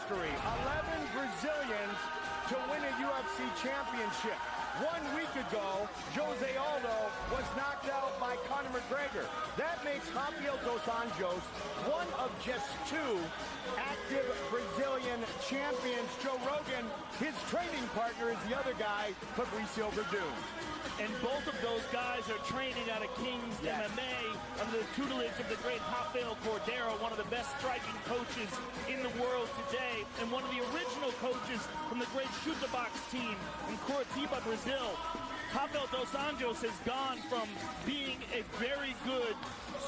history. 11 Brazilians to win a UFC championship. 1 week ago, Jose Aldo was knocked out by Conor McGregor. That makes Rafael dos Anjos one of just 2 active Brazilian champions. Joe Rogan, his training partner, is the other guy, Fabricio Verdun. And both of those guys are training out of King's MMA under the tutelage of the great Rafael Cordeiro, one of the best striking coaches in the world today, and one of the original coaches from the great Chuta Box team in Curitiba, Brazil. Rafael dos Anjos has gone from being a very good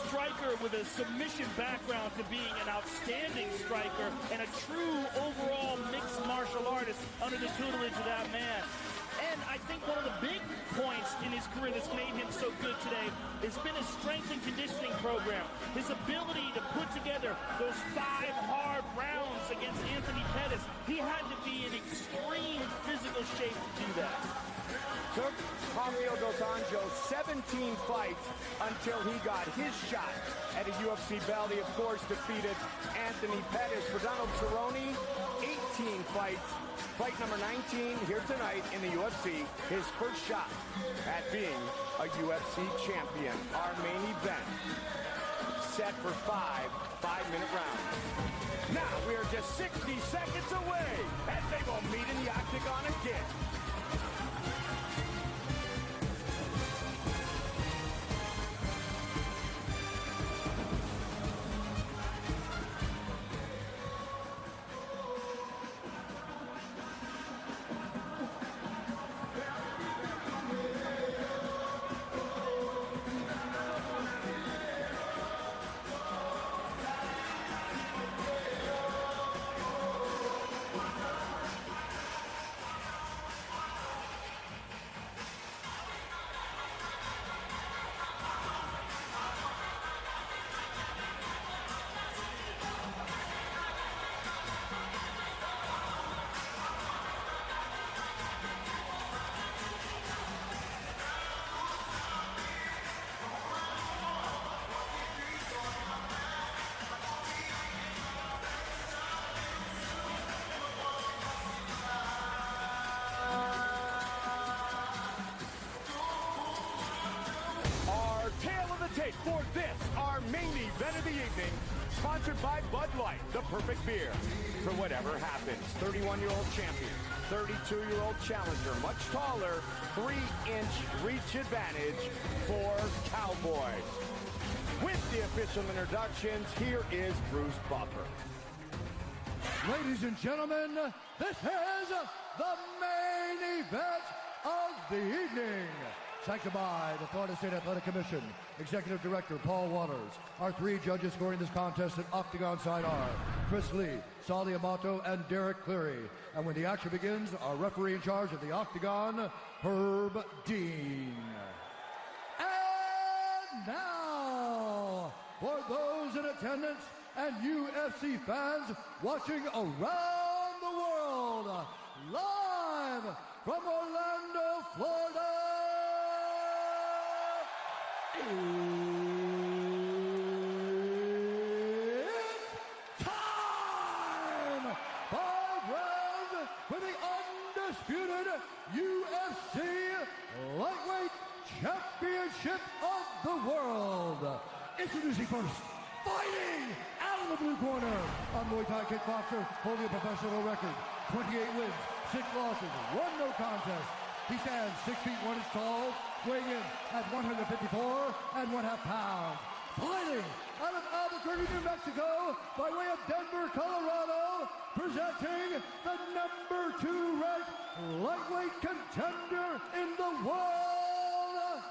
striker with a submission background to being an outstanding striker and a true overall mixed martial artist under the tutelage of that man. And I think one of the big points in his career that's made him so good today has been his strength and conditioning program. His ability to put together those 5 hard rounds against Anthony Pettis. He had to be in extreme physical shape to do that. Took Rafael dos Anjos 17 fights until he got his shot at a UFC belt. He, of course, defeated Anthony Pettis. Fernando Cerrone, 18 fights. Fight number 19 here tonight in the UFC, his first shot at being a UFC champion. Our main event, set for 5 5-minute rounds. Now we are just 60 seconds away as they will meet in the octagon again. For this, our main event of the evening, sponsored by Bud Light, the perfect beer for whatever happens. 31-year-old champion, 32-year-old challenger, much taller, 3-inch reach advantage for Cowboy. With the official introductions, here is Bruce Buffer. Ladies and gentlemen, this is the main event of the evening. Sanctioned by the Florida State Athletic Commission, Executive Director Paul Waters. Our 3 judges scoring this contest at Octagon side are Chris Lee, Sally Amato, and Derek Cleary. And when the action begins, our referee in charge of the Octagon, Herb Dean. And now, for those in attendance and UFC fans watching around the world, live from Orlando, Florida, it's time! 5 rounds with the undisputed UFC Lightweight Championship of the World. Introducing first, fighting out of the blue corner, a Muay Thai kickboxer holding a professional record, 28 wins, 6 losses, 1 no contest. He stands 6 feet 1 inch tall, weighing in at 154 1/2 pounds. Fighting out of Albuquerque, New Mexico, by way of Denver, Colorado, presenting the number 2 ranked lightweight contender in the world,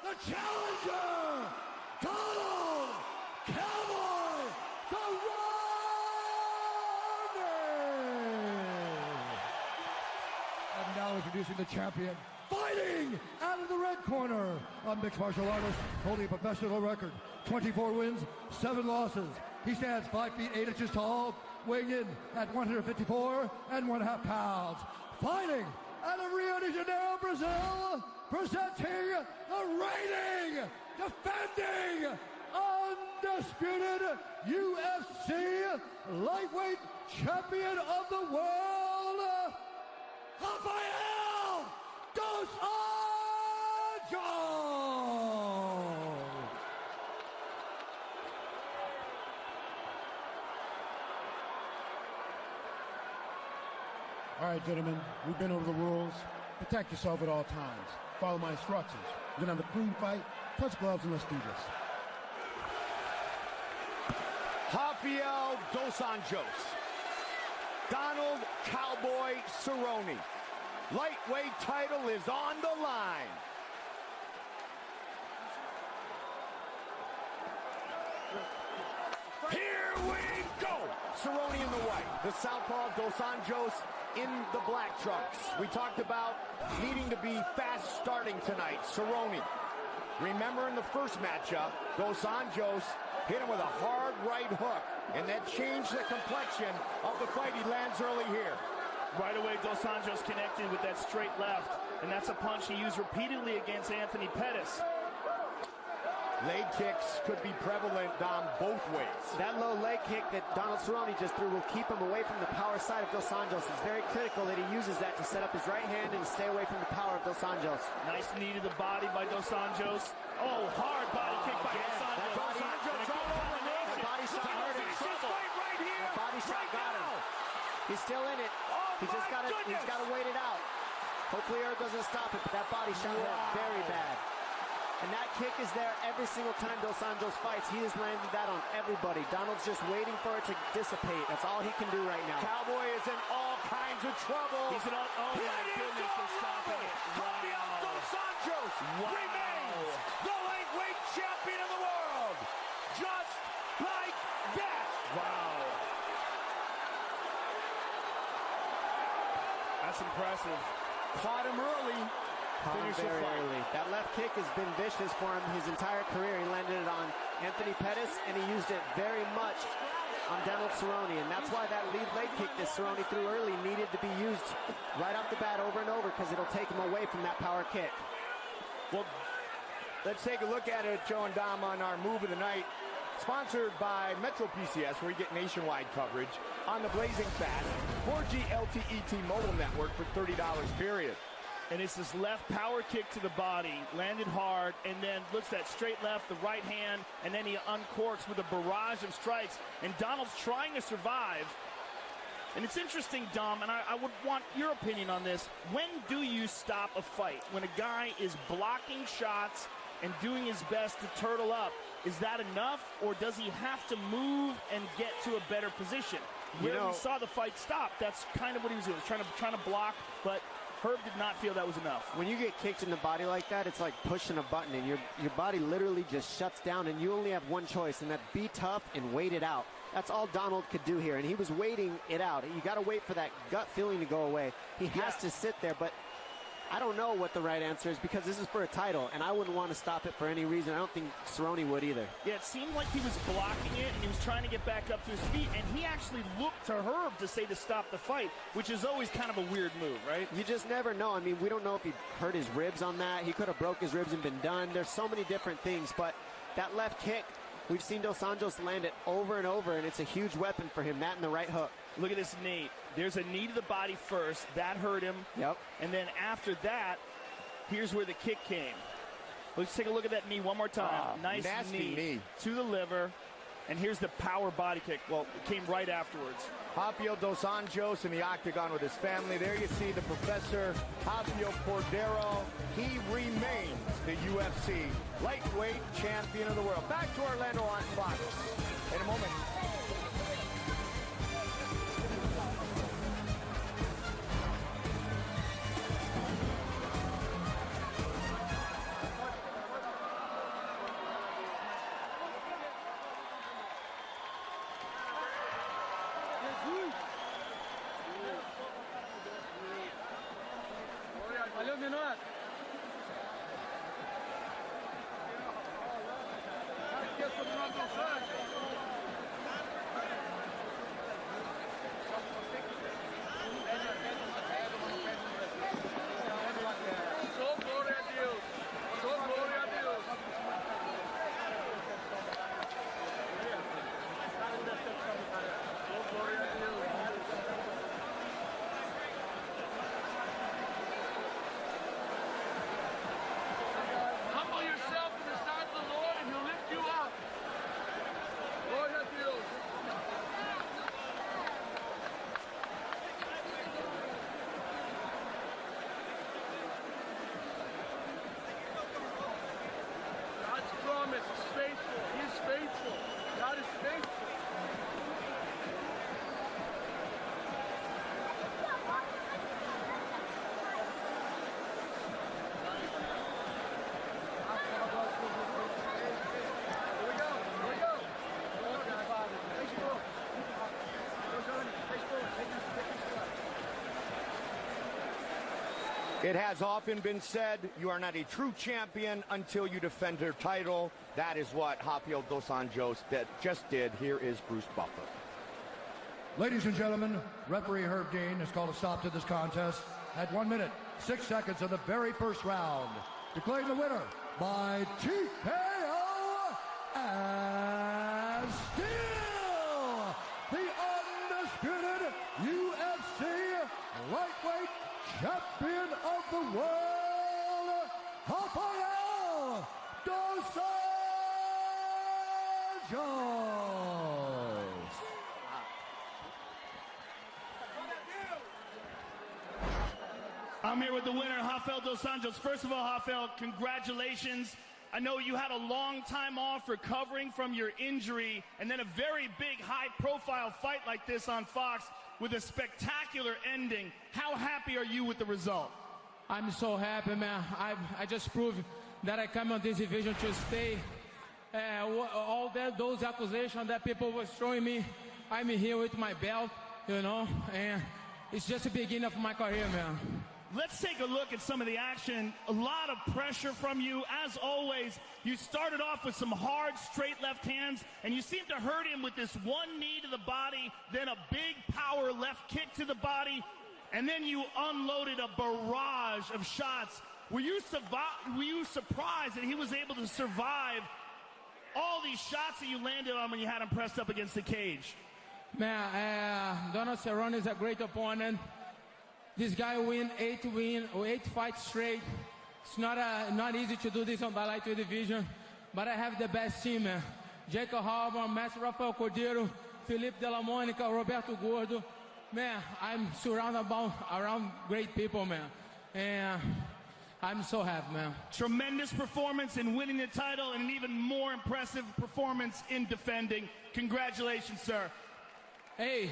the challenger, Donald Cowboy Cerrone! And now introducing the champion, fighting out of the red corner, a mixed martial artist holding a professional record, 24 wins, 7 losses. He stands 5 feet 8 inches tall, weighing in at 154 1/2 pounds. Fighting out of Rio de Janeiro, Brazil, presenting the reigning, defending, undisputed UFC lightweight champion of the world, Rafael dos Anjos! All right, gentlemen, we've been over the rules. Protect yourself at all times. Follow my instructions. We're gonna have a clean fight. Touch gloves and let's do this. Rafael dos Anjos, Donald Cowboy Cerrone. Lightweight title is on the line. Here we go! Cerrone in the white, the southpaw dos Anjos in the black trunks. We talked about needing to be fast starting tonight. Cerrone, remember in the first matchup, dos Anjos hit him with a hard right hook, and that changed the complexion of the fight. He lands early here. Right away, dos Anjos connected with that straight left, and that's a punch he used repeatedly against Anthony Pettis. Leg kicks could be prevalent, Dom, both ways. That low leg kick that Donald Cerrone just threw will keep him away from the power side of dos Anjos. It's very critical that he uses that to set up his right hand and stay away from the power of dos Anjos. Nice knee to the body by dos Anjos. Oh, hard body kick by dos Anjos. Dos Anjos all over the nation. The body shot hurt him. Right here. The body shot got him. He's still in it. He's got to wait it out. Hopefully Earl doesn't stop it, but that body shot hurt very bad. And that kick is there every single time dos Anjos fights. He has landed that on everybody. Donald's just waiting for it to dissipate. That's all he can do right now. Cowboy is in all kinds of trouble. He's in all, oh my goodness, they're stopping it. Rafael dos Anjos remains the lightweight champion of the world. Just like that. Wow. That's impressive. Caught him early. Finish the Very fight. early. That left kick has been vicious for him his entire career. He landed it on Anthony Pettis, and he used it very much on Donald Cerrone, and that's why that lead leg kick that Cerrone threw early needed to be used right off the bat over and over, because it'll take him away from that power kick. Well, let's take a look at it, Joe and Dom, on our move of the night. Sponsored by Metro PCS, where you get nationwide coverage on the Blazing Fast 4G LTE T-Mobile network for $30 period. And it's this left power kick to the body, landed hard, and then looks that straight left, the right hand, and then he uncorks with a barrage of strikes. And Donald's trying to survive. And it's interesting, Dom, and I would want your opinion on this. When do you stop a fight? When a guy is blocking shots and doing his best to turtle up, is that enough, or does he have to move and get to a better position? Where we saw the fight stop, that's kind of what he was doing, trying to block, but Herb did not feel that was enough. When you get kicked in the body like that, it's like pushing a button, and your body literally just shuts down, and you only have one choice, and that's be tough and wait it out. That's all Donald could do here, and he was waiting it out. You got to wait for that gut feeling to go away. He has to sit there, but I don't know what the right answer is, because this is for a title, and I wouldn't want to stop it for any reason. I don't think Cerrone would either. Yeah, it seemed like he was blocking it, and he was trying to get back up to his feet, and he actually looked to Herb to say to stop the fight, which is always kind of a weird move, right? You just never know. I mean, we don't know if he hurt his ribs on that. He could have broke his ribs and been done. There's so many different things, but that left kick, we've seen dos Anjos land it over and over, and it's a huge weapon for him, that and the right hook. Look at this knee. There's a knee to the body first. That hurt him. Yep. And then after that, here's where the kick came. Let's take a look at that knee one more time. Nice knee to the liver. And here's the power body kick. Well, it came right afterwards. Rafael dos Anjos in the octagon with his family. There you see the professor, Rafael Cordero. He remains the UFC lightweight champion of the world. Back to Orlando on Fox in a moment. Valeu, menor. Esqueça do nosso Santos. Sou glória a Deus. Sou glória a Deus. It has often been said you are not a true champion until you defend your title. That is what Rafael dos Anjos just did. Here is Bruce Buffer. Ladies and gentlemen, referee Herb Dean has called a stop to this contest at 1 minute, 6 seconds of the very first round. Declaring the winner by TKO and still the undisputed UFC lightweight champion of the world, Rafael dos Anjos. I'm here with the winner, Rafael dos Anjos. First of all, Rafael, congratulations. I know you had a long time off recovering from your injury, and then a very big, high-profile fight like this on Fox with a spectacular ending. How happy are you with the result? I'm so happy, man. I just proved that I come on this division to stay. Those accusations that people were throwing me, I'm here with my belt, you know, and it's just the beginning of my career, man. Let's take a look at some of the action. A lot of pressure from you. As always, you started off with some hard, straight left hands, and you seemed to hurt him with this one knee to the body, then a big power left kick to the body, and then you unloaded a barrage of shots. Were you surprised that he was able to survive all these shots that you landed on when you had him pressed up against the cage? Man, Donald Cerrone is a great opponent. This guy win 8 fights straight. It's not easy to do this on the lightweight division, but I have the best team, man. Jacob Harbour, Master Rafael Cordeiro, Felipe de la Monica, Roberto Gordo. Man, I'm surrounded around great people, man. And I'm so happy, man. Tremendous performance in winning the title and an even more impressive performance in defending. Congratulations, sir. Hey,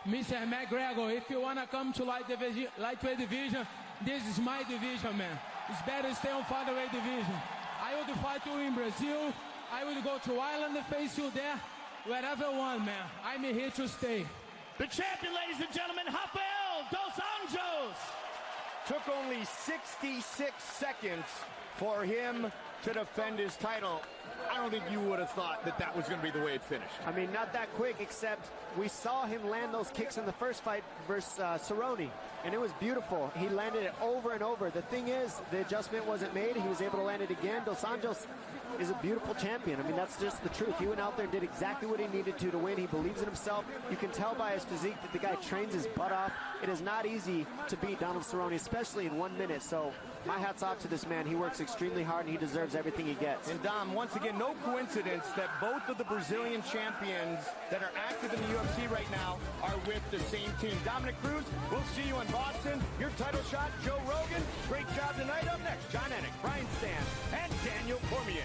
Mr. McGregor, if you want to come to lightweight division, this is my division, man. It's better to stay on featherweight division. I would fight you in Brazil. I would go to Ireland and face you there. Wherever I want, man. I'm here to stay. The champion, ladies and gentlemen, Rafael dos Anjos. Took only 66 seconds for him to defend his title. I don't think you would have thought that that was going to be the way it finished. I mean, not that quick, except we saw him land those kicks in the first fight versus Cerrone, and it was beautiful. He landed it over and over. The thing is, the adjustment wasn't made. He was able to land it again. Dos Anjos is a beautiful champion. I mean, that's just the truth. He went out there and did exactly what he needed to win. He believes in himself. You can tell by his physique that the guy trains his butt off. It is not easy to beat Donald Cerrone, especially in 1 minute. So my hat's off to this man. He works extremely hard, and he deserves everything he gets. And Dom, once again, no coincidence that both of the Brazilian champions that are active in the UFC right now are with the same team. Dominic Cruz, we'll see you in Boston. Your title shot, Joe Rogan. Great job tonight. Up next, John Anik, Brian Stan, and Daniel Cormier.